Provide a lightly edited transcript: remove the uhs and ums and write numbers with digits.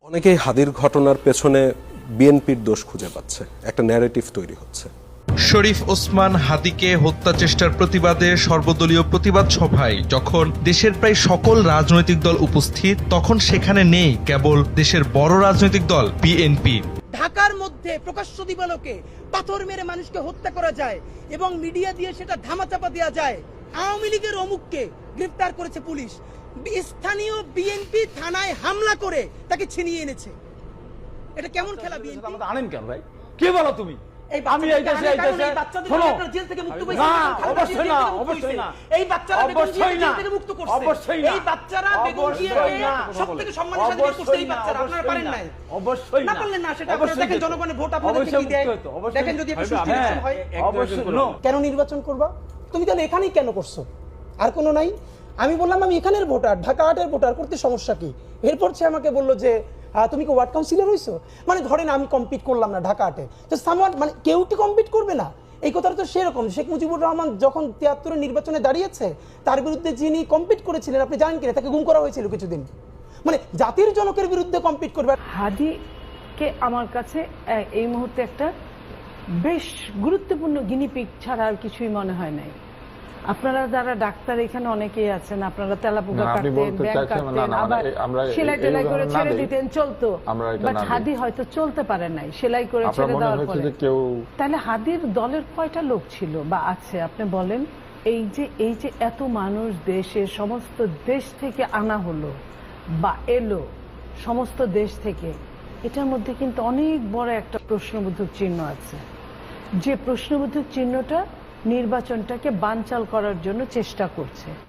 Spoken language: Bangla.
অনেকেই হাদির ঘটনার পেছনে বিএনপির দোষ খুঁজে পাচ্ছে, একটা ন্যারেটিভ তৈরি হচ্ছে। শরীফ ওসমান হাদিকে হত্যা চেষ্টার প্রতিবাদে সর্বদলীয় প্রতিবাদ সভায় যখন দেশের প্রায় সকল রাজনৈতিক দল উপস্থিত, তখন সেখানে নেই কেবল দেশের বড় রাজনৈতিক দল বিএনপি। ঢাকার মধ্যে প্রকাশ্য দিবালোকে পাথর মেরে মানুষকে হত্যা করা যায় এবং মিডিয়া দিয়ে সেটা ধামাচাপা দেওয়া যায়। আওয়ামী লীগের অমুককে গ্রেফতার করেছে পুলিশ, স্থানীয় বিএনপি থানায় হামলা করে তাকে ছিনিয়ে এনেছে। এটা কেমন খেলা? বিএনপি আনেন কেন ভাই? কি বলো তুমি? আমি এই দেশে শোনো, জেল থেকে মুক্ত না অবশ্যই না, অবশ্যই না, এই বাচ্চারা অবশ্যই না, জেল থেকে মুক্ত করছে, অবশ্যই না, এই বাচ্চারা বেগম জিয়াকে সবথেকে সম্মানের সাথে বের করছে। এই বাচ্চারা আপনারা পারেন না, অবশ্যই না পারলেন না, সেটা আপনারা দেখেন, জনগণের ভোট আপনাদেরকে কি দেয় দেখেন। যদি একটা সুষ্ঠু ইলেকশন হয়, অবশ্যই কেন নির্বাচন করবা তুমি? তাহলে এখানেই কেন করছো? আর কোনো নাই? আমি বললাম আমি এখানের ভোটার, ঢাকা 8-এর ভোটার, করতে সমস্যা কি? এরপর সে আমাকে বললো যে তুমি কি ওয়ার্ড কাউন্সিলর হইছো? মানে ধরেন আমি কম্পিট করলাম না ঢাকা 8-এ, তো সামওয়ান মানে কেউ কি কম্পিট করবে না? এই কথাটা তো সেরকম। শেখ মুজিবুর রহমান যখন 73-এর নির্বাচনে দাঁড়িয়েছে, তার বিরুদ্ধে যিনি কম্পিট করেছিলেন আপনি জানেন কিনা, তাকে গুম করা হয়েছিল কিছুদিন। মানে জাতির জনকের বিরুদ্ধে কম্পিট করবে। হাদিকে আমার কাছে এই মুহূর্তে একটা বেশ গুরুত্বপূর্ণ গিনিপিগ ছাড়া আর কিছুই মনে হয় নাই। আপনারা যারা ডাক্তার এখানে অনেকেই আছেন, আপনারা তেলাপোকা কাটতেন, ব্যাগ কাটতেন, আবার সেলাই টেলাই করে ছেড়ে দিতেন, চলতো। বাট হাদি হয়তো চলতে পারে নাই, সেলাই করে ছেড়ে দেওয়ার পরে। তাহলে হাদির দলের কয়টা লোক ছিল বা আছে আপনি বলেন? এই যে এত মানুষ দেশের সমস্ত দেশ থেকে আনা হলো বা এলো, সমস্ত দেশ থেকে, এটার মধ্যে কিন্তু অনেক বড় একটা প্রশ্নবোধক চিহ্ন আছে, যে প্রশ্নবোধক চিহ্নটা নির্বাচনটাকে বানচাল করার জন্য চেষ্টা করছে।